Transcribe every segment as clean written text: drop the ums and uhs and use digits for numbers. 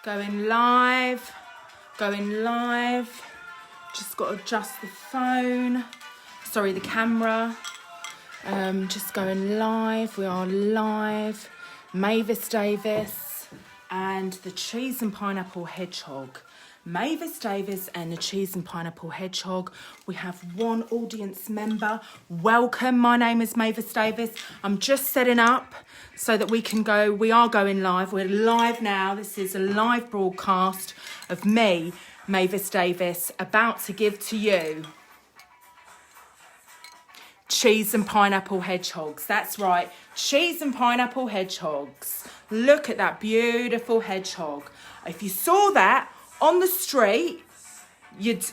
Going live. Going live. Just got to adjust the phone. Sorry, the camera. Just going live. We are live. Mavis Davis and the Cheese and Pineapple Hedgehog. Mavis Davis and the Cheese and Pineapple Hedgehog. We have one audience member. Welcome, my name is Mavis Davis. I'm just setting up so that we can go. We are going live. We're live now. This is a live broadcast of me, Mavis Davis, about to give to you Cheese and Pineapple Hedgehogs. That's right, Cheese and Pineapple Hedgehogs. Look at that beautiful hedgehog. If you saw that on the street, you'd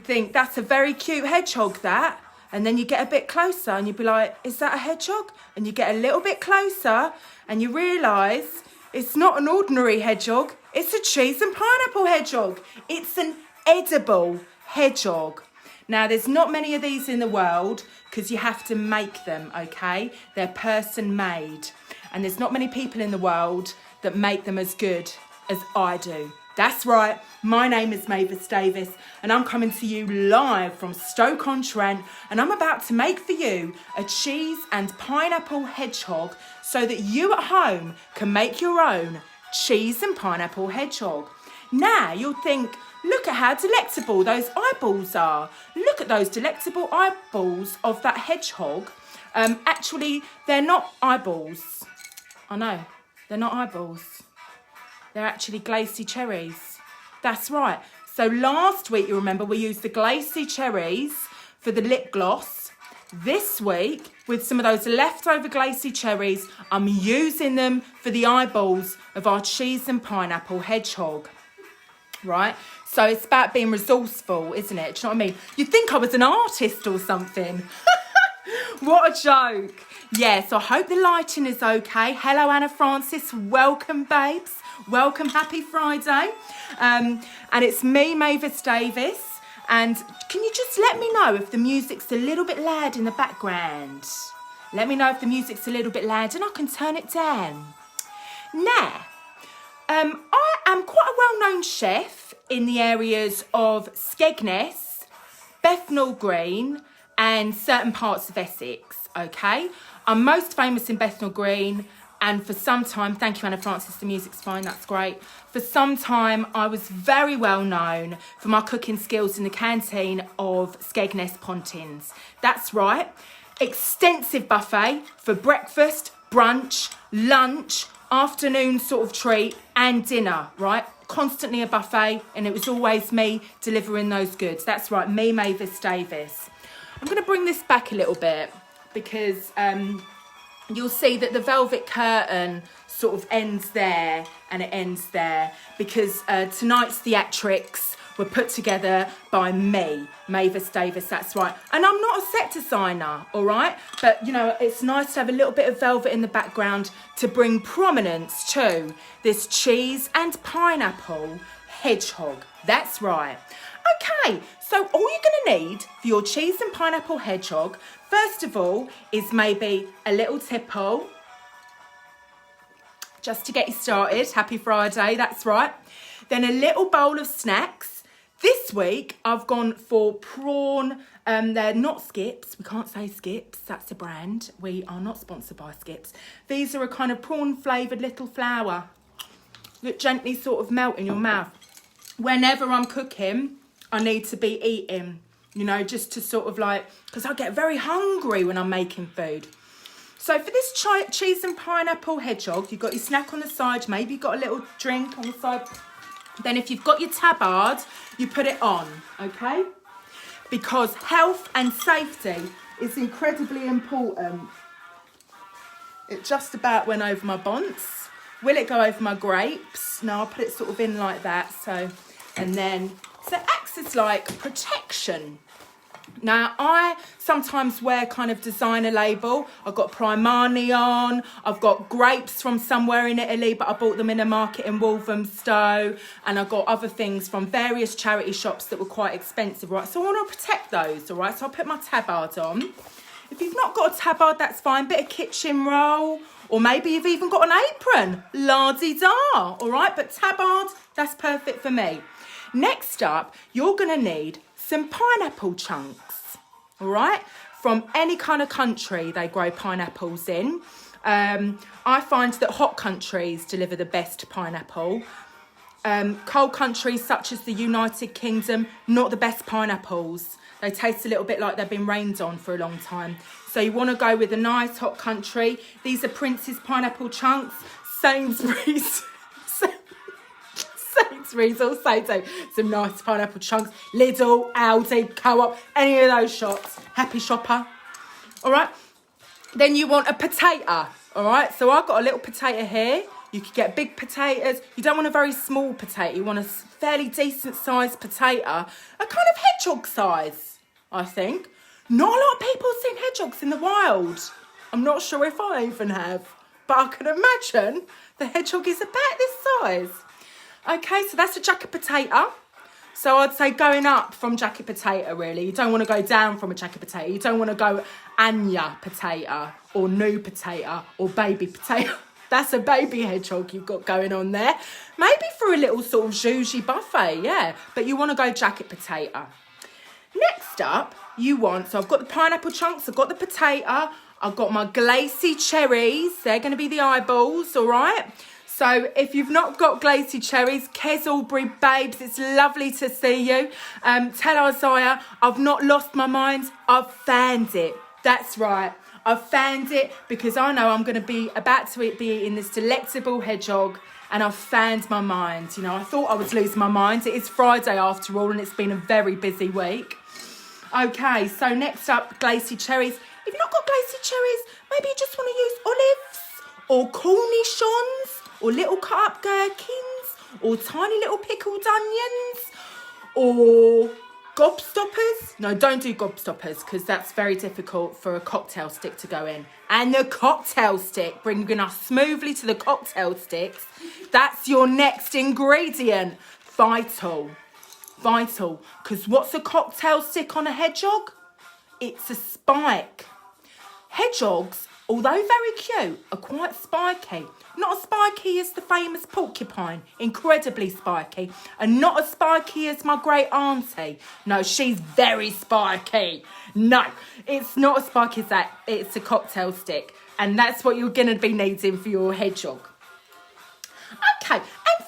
think that's a very cute hedgehog, that. And then you get a bit closer and you'd be like, is that a hedgehog? And you get a little bit closer and you realise it's not an ordinary hedgehog, it's a cheese and pineapple hedgehog. It's an edible hedgehog. Now, there's not many of these in the world because you have to make them, okay? They're person-made. And there's not many people in the world that make them as good as I do. That's right, my name is Mavis Davis and I'm coming to you live from Stoke-on-Trent and I'm about to make for you a cheese and pineapple hedgehog so that you at home can make your own cheese and pineapple hedgehog. Now you'll think, look at how delectable those eyeballs are. Look at those delectable eyeballs of that hedgehog. Actually, they're not eyeballs. I know, they're not eyeballs. They're actually Glacier Cherries. That's right. So last week, you remember, we used the Glacier Cherries for the lip gloss. This week, with some of those leftover Glacier Cherries, I'm using them for the eyeballs of our cheese and pineapple hedgehog. Right? So it's about being resourceful, isn't it? Do you know what I mean? You'd think I was an artist or something. What a joke. Yeah, so I hope the lighting is okay. Hello, Anna Francis. Welcome, babes. Welcome, happy Friday. And it's me, Mavis Davis. And can you just let me know if the music's a little bit loud in the background? Let me know if the music's a little bit loud and I can turn it down. Now, I am quite a well-known chef in the areas of Skegness, Bethnal Green, and certain parts of Essex, okay? I'm most famous in Bethnal Green, and for some time, thank you, Anna Francis, the music's fine, that's great. For some time, I was very well known for my cooking skills in the canteen of Skegness Pontins. That's right, extensive buffet for breakfast, brunch, lunch, afternoon sort of treat, and dinner, right? Constantly a buffet, and it was always me delivering those goods. That's right, me, Mavis Davis. I'm going to bring this back a little bit because you'll see that the velvet curtain sort of ends there and it ends there because tonight's theatrics were put together by me, Mavis Davis, that's right. And I'm not a set designer, all right? But, you know, it's nice to have a little bit of velvet in the background to bring prominence to this cheese and pineapple hedgehog. That's right. Okay, so all you're going to need for your cheese and pineapple hedgehog, first of all, is maybe a little tipple, just to get you started. Happy Friday, that's right. Then a little bowl of snacks. This week, I've gone for prawn. They're not Skips. We can't say Skips. That's a brand. We are not sponsored by Skips. These are a kind of prawn-flavoured little flour that gently sort of melt in your mouth. Whenever I'm cooking, I need to be eating, you know, just to sort of like, because I get very hungry when I'm making food. So for this cheese and pineapple hedgehog, you've got your snack on the side, maybe you've got a little drink on the side. Then if you've got your tabard, you put it on, okay? Because health and safety is incredibly important. It just about went over my bonce. Will it go over my grapes? No, I'll put it sort of in like that. So it acts as like protection. Now, I sometimes wear kind of designer label. I've got Primani on. I've got grapes from somewhere in Italy, but I bought them in a market in Walthamstow. And I've got other things from various charity shops that were quite expensive, right? So I want to protect those, all right? So I'll put my tabard on. If you've not got a tabard, that's fine. Bit of kitchen roll Or maybe you've even got an apron. La-di-da, all right? But tabard, that's perfect for me. Next up, you're going to need some pineapple chunks, all right? From any kind of country they grow pineapples in. I find that hot countries deliver the best pineapple. Cold countries such as the United Kingdom, not the best pineapples. They taste a little bit like they've been rained on for a long time. So you want to go with a nice hot country. These are Prince's pineapple chunks. Sainsbury's. Sainsbury's also do some nice pineapple chunks. Lidl, Aldi, Co-op, any of those shops. Happy shopper. All right. Then you want a potato. All right. So I've got a little potato here. You could get big potatoes. You don't want a very small potato. You want a fairly decent sized potato. A kind of hedgehog size, I think. Not a lot of people have seen hedgehogs in the wild. I'm not sure if I even have. But I can imagine the hedgehog is about this size. Okay, so that's a jacket potato. So I'd say going up from jacket potato, really. You don't want to go down from a jacket potato. You don't want to go Anya potato or new potato or baby potato. That's a baby hedgehog you've got going on there. Maybe for a little sort of zhuzhi buffet, yeah. But you want to go jacket potato. Next up, you want, so I've got the pineapple chunks, I've got the potato, I've got my Glacier Cherries. They're going to be the eyeballs, all right? So if you've not got Glacier Cherries, Kesselbury babes, it's lovely to see you. Tell Isaiah, I've not lost my mind, I've found it. That's right. I've found it because I know I'm going to be about to be eating this delectable hedgehog, and I've found my mind. You know, I thought I would lose my mind. It is Friday after all, and it's been a very busy week. Okay, so next up, Glacier Cherries. If you've not got Glacier Cherries, maybe you just want to use olives or cornichons or little cut up gherkins or tiny little pickled onions or gobstoppers. No, don't do gobstoppers because that's very difficult for a cocktail stick to go in. And the cocktail stick, bringing us smoothly to the cocktail sticks, that's your next ingredient. Vital. Because what's a cocktail stick on a hedgehog? It's a spike. Hedgehogs, although very cute, are quite spiky. Not as spiky as the famous porcupine, incredibly spiky, and not as spiky as my great auntie. No, she's very spiky. No, it's not as spiky as that. It's a cocktail stick, and that's what you're going to be needing for your hedgehog. Okay, and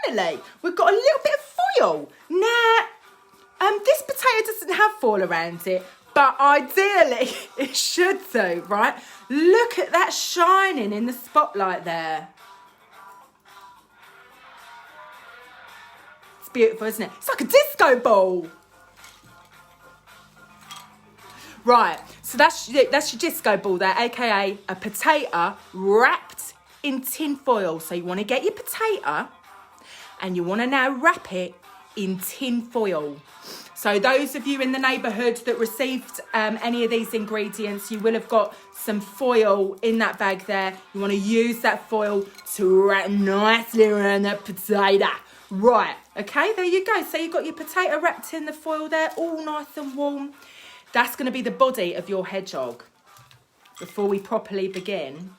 finally, we've got a little bit of foil. Now, this potato doesn't have foil around it, but ideally it should do, right? Look at that shining in the spotlight there. It's beautiful, isn't it? It's like a disco ball. Right, so that's your disco ball there, aka a potato wrapped in tin foil. So you want to get your potato and you want to now wrap it in tin foil. So those of you in the neighbourhood that received any of these ingredients, you will have got some foil in that bag there. You want to use that foil to wrap nicely around that potato. Right, okay, there you go. So you've got your potato wrapped in the foil there, all nice and warm. That's going to be the body of your hedgehog before we properly begin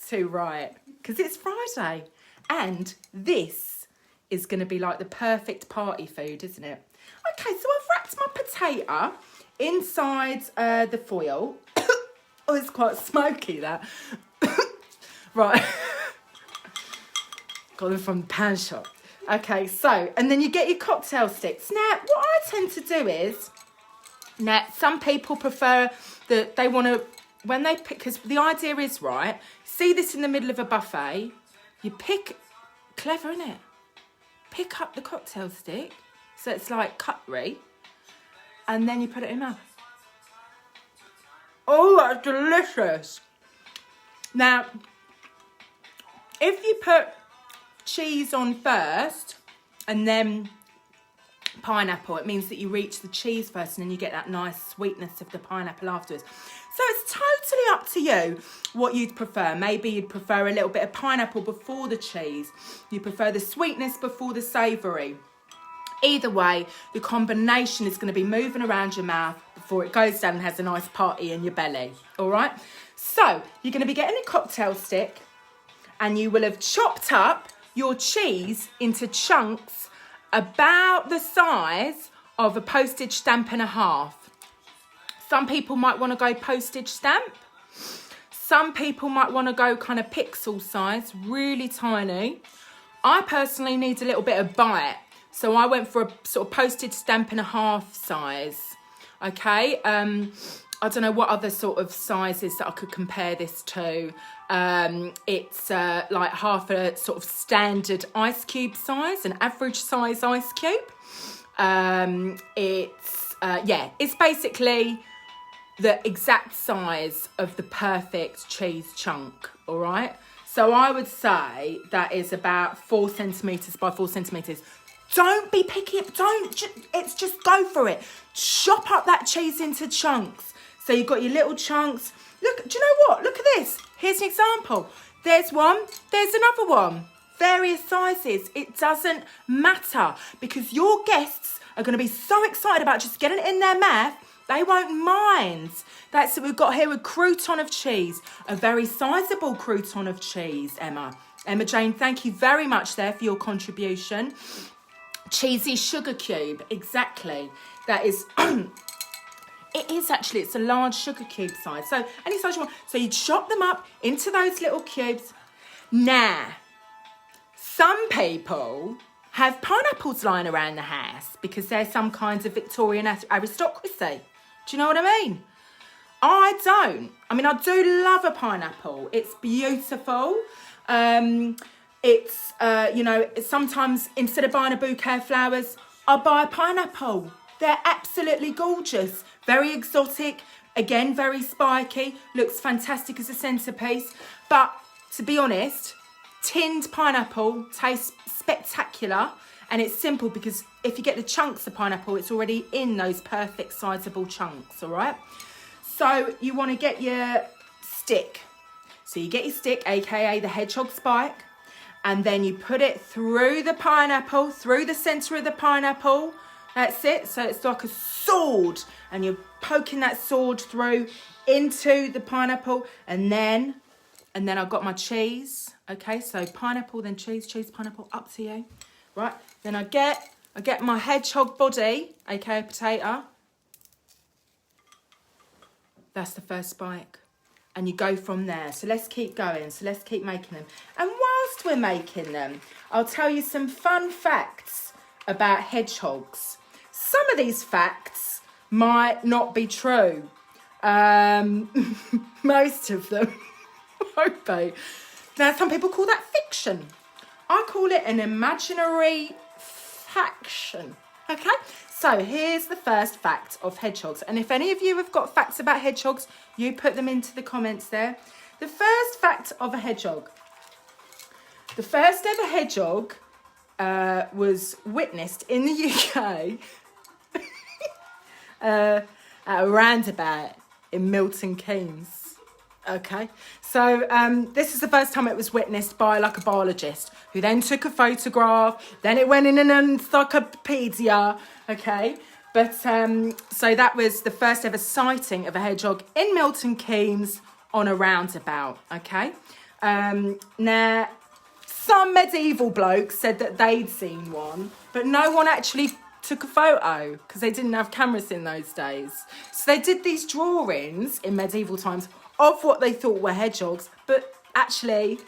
to write. Because it's Friday. And this is going to be like the perfect party food, isn't it? Okay, so I've wrapped my potato inside the foil. Oh, it's quite smoky, that. Right. Got them from the pan shop. Okay, so, and then you get your cocktail sticks. Now, what I tend to do is, now, some people prefer that they want to, when they pick, because the idea is, right, see this in the middle of a buffet, you pick, clever, isn't it? Pick up the cocktail stick, so it's like cutlery, and then you put it in your mouth. Oh, that's delicious. Now, if you put cheese on first and then pineapple, it means that you reach the cheese first and then you get that nice sweetness of the pineapple afterwards. So it's totally up to you what you'd prefer. Maybe you'd prefer a little bit of pineapple before the cheese. You prefer the sweetness before the savoury. Either way, the combination is going to be moving around your mouth before it goes down and has a nice party in your belly. All right? So you're going to be getting a cocktail stick, and you will have chopped up your cheese into chunks about the size of a postage stamp and a half. Some people might want to go postage stamp. Some people might want to go kind of pixel size, really tiny. I personally need a little bit of bite, so I went for a sort of postage stamp and a half size. Okay, I don't know what other sort of sizes that I could compare this to. It's like half a sort of standard ice cube size, an average size ice cube. It's basically the exact size of the perfect cheese chunk, all right? So I would say that is about 4 centimetres by 4 centimetres. Don't be picky, it's just go for it. Chop up that cheese into chunks. So you've got your little chunks. Look, do you know what? Look at this. Here's an example. There's one, there's another one. Various sizes. It doesn't matter because your guests are going to be so excited about just getting it in their mouth, they won't mind. That's what we've got here, a crouton of cheese. A very sizable crouton of cheese, Emma. Emma Jane, thank you very much there for your contribution. Cheesy sugar cube, exactly. That is... It is actually, it's a large sugar cube size. So any size you want. So you chop them up into those little cubes. Now, some people have pineapples lying around the house because they're some kinds of Victorian aristocracy. Do you know what I mean? I don't. I mean, I do love a pineapple. It's beautiful. Sometimes instead of buying a bouquet of flowers, I'll buy a pineapple. They're absolutely gorgeous. Very exotic. Again, very spiky. Looks fantastic as a centrepiece. But to be honest, tinned pineapple tastes spectacular. And it's simple because if you get the chunks of pineapple, it's already in those perfect sizable chunks, all right? So you want to get your stick. So you get your stick, aka the hedgehog spike, and then you put it through the pineapple, through the centre of the pineapple. That's it. So it's like a sword, and you're poking that sword through into the pineapple, and then I've got my cheese. Okay, so pineapple, then cheese, pineapple, up to you. Right, then I get my hedgehog body, aka potato. That's the first spike. And you go from there. So let's keep going. So let's keep making them. And whilst we're making them, I'll tell you some fun facts about hedgehogs. Some of these facts might not be true. Most of them won't be. Now, some people call that fiction. I call it an imaginary faction. Okay? So here's the first fact of hedgehogs. And if any of you have got facts about hedgehogs, you put them into the comments there. The first fact of a hedgehog. The first ever hedgehog was witnessed in the UK at a roundabout in Milton Keynes. Okay, so this is the first time it was witnessed by like a biologist who then took a photograph, then it went in an encyclopedia, okay? But so that was the first ever sighting of a hedgehog in Milton Keynes on a roundabout, okay? Now, some medieval blokes said that they'd seen one, but no one actually took a photo because they didn't have cameras in those days. So they did these drawings in medieval times of what they thought were hedgehogs, but actually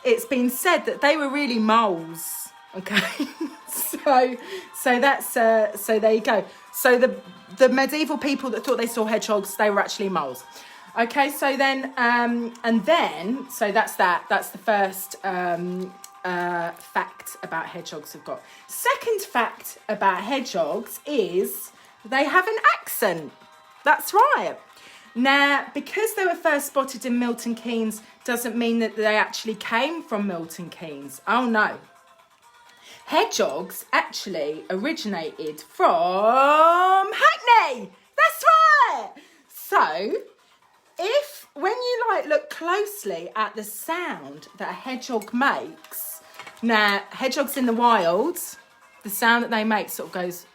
it's been said that they were really moles, okay? so that's so there you go. So the medieval people that thought they saw hedgehogs, they were actually moles. Okay, so then so that's the first fact about hedgehogs I've got. Second fact about hedgehogs is they have an accent. That's right. Now, because they were first spotted in Milton Keynes doesn't mean that they actually came from Milton Keynes. Oh, no. Hedgehogs actually originated from Hackney. That's right. So, when you look closely at the sound that a hedgehog makes, now, hedgehogs in the wild, the sound that they make sort of goes,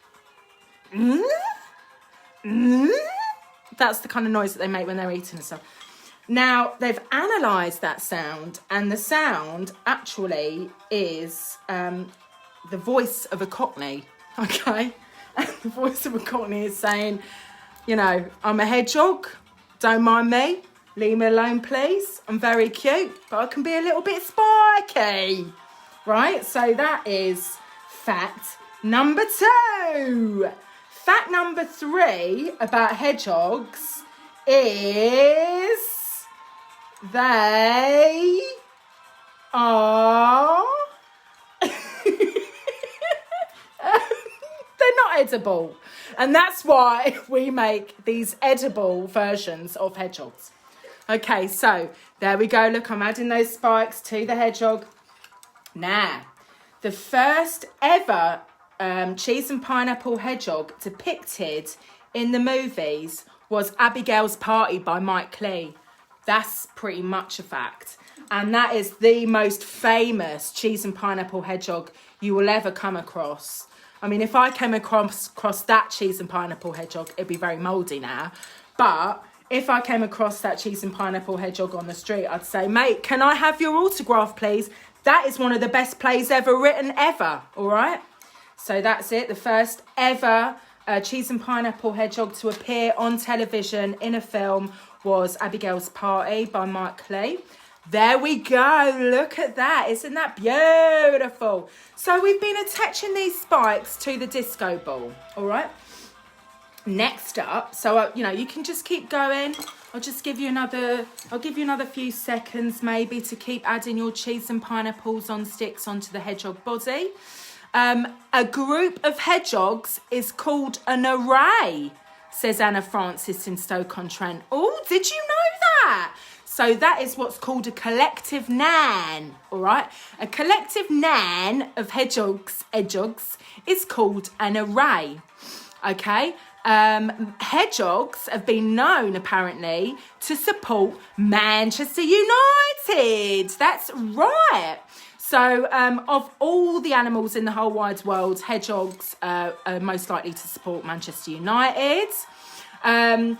That's the kind of noise that they make when they're eating and stuff. Now, they've analysed that sound, and the sound actually is the voice of a Cockney, okay? And the voice of a Cockney is saying, you know, I'm a hedgehog, don't mind me, leave me alone, please. I'm very cute, but I can be a little bit spiky, right? So that is fact number 2. Fact number 3 about hedgehogs is they are they're not edible, and that's why we make these edible versions of hedgehogs. Okay, so there we go. Look, I'm adding those spikes to the hedgehog. Now, the first ever cheese and pineapple hedgehog depicted in the movies was Abigail's Party by Mike Leigh. That's pretty much a fact. And that is the most famous cheese and pineapple hedgehog you will ever come across. I mean, if I came across that cheese and pineapple hedgehog, it'd be very mouldy now. But if I came across that cheese and pineapple hedgehog on the street, I'd say, mate, can I have your autograph, please? That is one of the best plays ever written, ever. All right? So that's it. The first ever cheese and pineapple hedgehog to appear on television in a film was Abigail's Party by Mike Leigh. There we go. Look at that. Isn't that beautiful? So we've been attaching these spikes to the disco ball. All right. Next up, so you know, you can just keep going. I'll give you another few seconds maybe to keep adding your cheese and pineapples on sticks onto the hedgehog body. A group of hedgehogs is called an array, says Anna Francis in Stoke-on-Trent. Oh, did you know that? So that is what's called a collective nan, all right? A collective nan of hedgehogs is called an array, okay? Hedgehogs have been known, apparently, to support Manchester United. That's right. So of all the animals in the whole wide world, hedgehogs are most likely to support Manchester United. And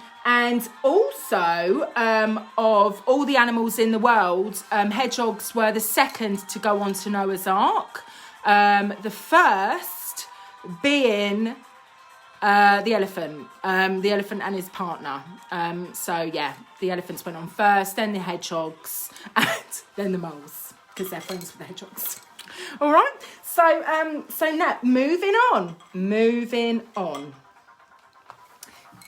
also, of all the animals in the world, hedgehogs were the second to go on to Noah's Ark. The first being the elephant and his partner. So, yeah, the elephants went on first, then the hedgehogs, and then the moles, because they're friends with the hedgehogs. All right, so now, moving on.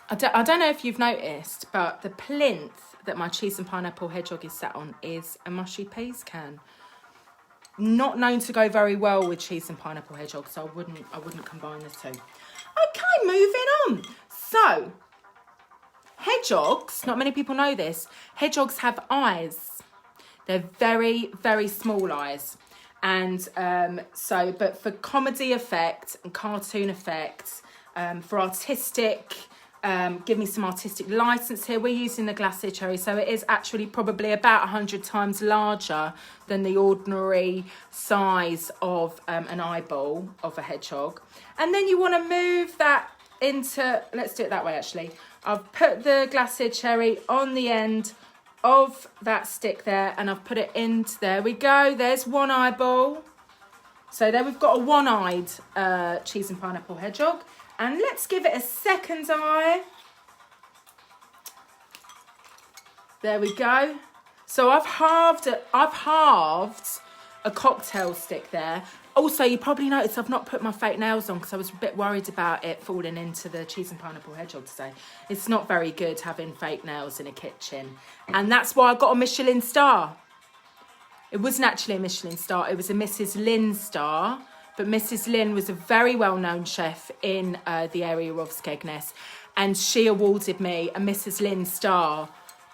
I don't know if you've noticed, but the plinth that my cheese and pineapple hedgehog is sat on is a mushy peas can. Not known to go very well with cheese and pineapple hedgehog, so I wouldn't combine the two. Okay, moving on. So, hedgehogs, not many people know this, hedgehogs have eyes. They're very, very small eyes. And but for comedy effect and cartoon effect, for artistic, give me some artistic license here. We're using the Glacier Cherry, so it is actually probably about 100 times larger than the ordinary size of an eyeball of a hedgehog. And then you want to move that into, let's do it that way actually. I've put the Glacier Cherry on the end of that stick there, and I've put it into, there we go, there's one eyeball. So there we've got a one-eyed cheese and pineapple hedgehog. And let's give it a second eye. There we go. So I've halved a cocktail stick there. Also, you probably noticed I've not put my fake nails on because I was a bit worried about it falling into the cheese and pineapple hedgehog today. It's not very good having fake nails in a kitchen. And that's why I got a Michelin star. It wasn't actually a Michelin star. It was a Mrs. Lynn star. But Mrs. Lynn was a very well-known chef in the area of Skegness, and she awarded me a Mrs. Lynn star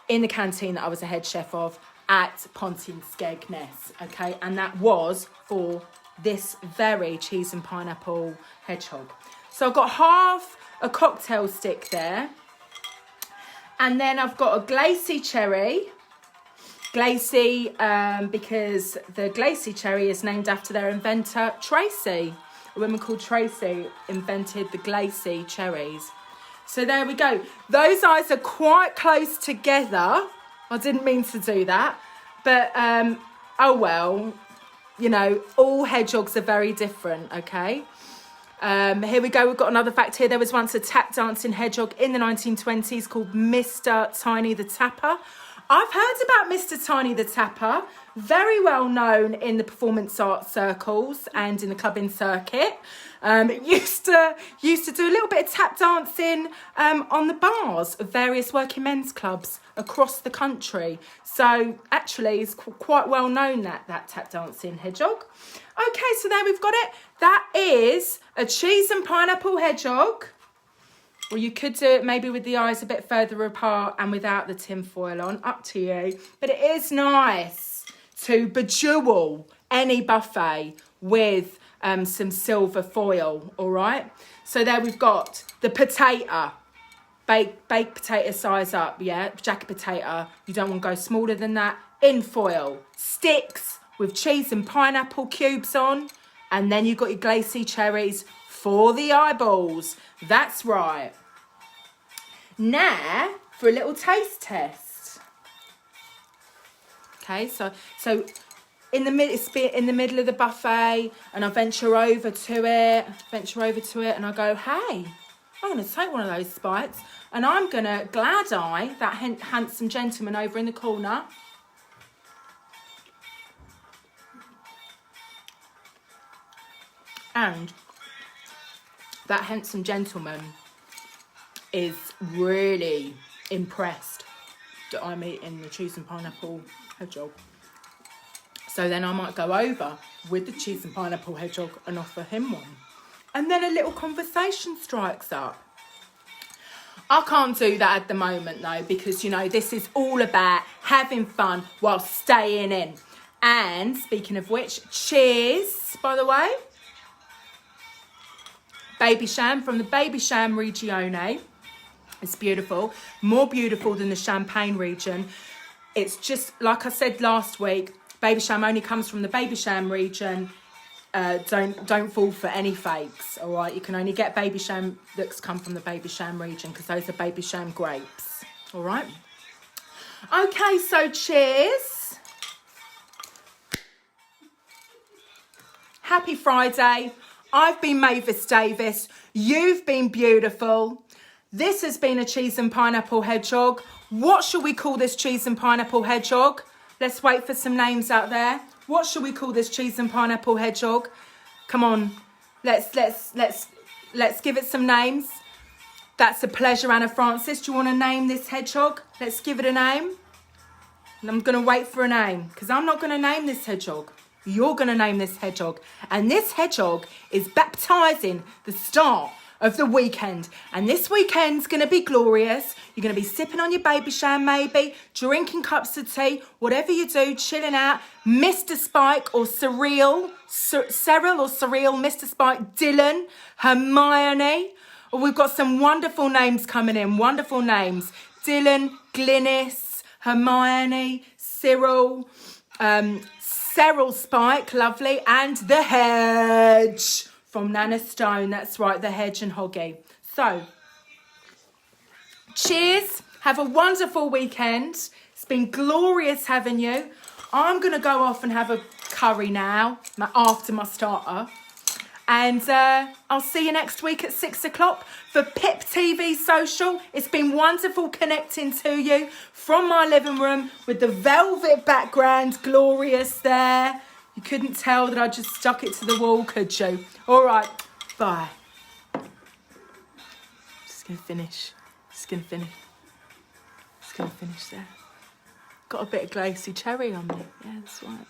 in the canteen that I was a head chef of at Ponting Skegness, okay? And that was for this very cheese and pineapple hedgehog. So I've got half a cocktail stick there, and then I've got a Glacier Cherry. Glacier, because the Glacier Cherry is named after their inventor, Tracy. A woman called Tracy invented the Glacier Cherries. So there we go. Those eyes are quite close together. I didn't mean to do that. But, oh well, you know, all hedgehogs are very different, okay? Here we go. We've got another fact here. There was once a tap dancing hedgehog in the 1920s called Mr. Tiny the Tapper. I've heard about Mr. Tiny the Tapper. Very well known in the performance art circles and in the clubbing circuit. Used to do a little bit of tap dancing on the bars of various working men's clubs across the country. So actually, it's quite well known that tap dancing hedgehog. Okay, so there we've got it. That is a cheese and pineapple hedgehog. Or you could do it maybe with the eyes a bit further apart and without the tin foil on. Up to you. But it is nice to bejewel any buffet with some silver foil, all right? So there we've got the potato. Baked potato size up, yeah? Jacket potato. You don't want to go smaller than that. In foil. Sticks with cheese and pineapple cubes on. And then you've got your Glacier Cherries for the eyeballs. That's right. Now for a little taste test. Okay, so in the middle of the buffet, and I venture over to it, and I go, hey, I'm going to take one of those spikes, and I'm going to glad eye that handsome gentleman over in the corner. And that handsome gentleman is really impressed that I'm eating the cheese and pineapple hedgehog. So then I might go over with the cheese and pineapple hedgehog and offer him one. And then a little conversation strikes up. I can't do that at the moment though, because, you know, this is all about having fun while staying in. And speaking of which, cheers, by the way. Baby Cham from the Baby Cham Regione. It's beautiful, more beautiful than the Champagne region. It's just, like I said last week, Baby Cham only comes from the Baby Cham region. Don't fall for any fakes, all right? You can only get Baby Cham that's come from the Baby Cham region because those are Baby Cham grapes, all right? Okay, so cheers. Happy Friday. I've been Mavis Davis. You've been beautiful. This has been a cheese and pineapple hedgehog. What shall we call this cheese and pineapple hedgehog? Let's wait for some names out there. What shall we call this cheese and pineapple hedgehog? Come on, let's give it some names. That's a pleasure, Anna Francis. Do you want to name this hedgehog? Let's give it a name. And I'm going to wait for a name because I'm not going to name this hedgehog. You're going to name this hedgehog. And this hedgehog is baptising the start of the weekend. And this weekend's going to be glorious. You're going to be sipping on your Baby Cham maybe, drinking cups of tea, whatever you do, chilling out. Mr. Spike or Cyril, Mr. Spike, Dylan, Hermione. Oh, we've got some wonderful names coming in, wonderful names. Dylan, Glynis, Hermione, Cyril, Cyril Spike, lovely, and the Hedge from Nana Stone. That's right, the Hedge and Hoggy. So, cheers. Have a wonderful weekend. It's been glorious having you. I'm going to go off and have a curry now, after my starter. And I'll see you next week at 6 o'clock for PIPTV Social. It's been wonderful connecting to you from my living room with the velvet background, glorious there. You couldn't tell that I just stuck it to the wall, could you? All right, bye. Just going to finish. There. Got a bit of Glacier Cherry on me. Yeah, that's right.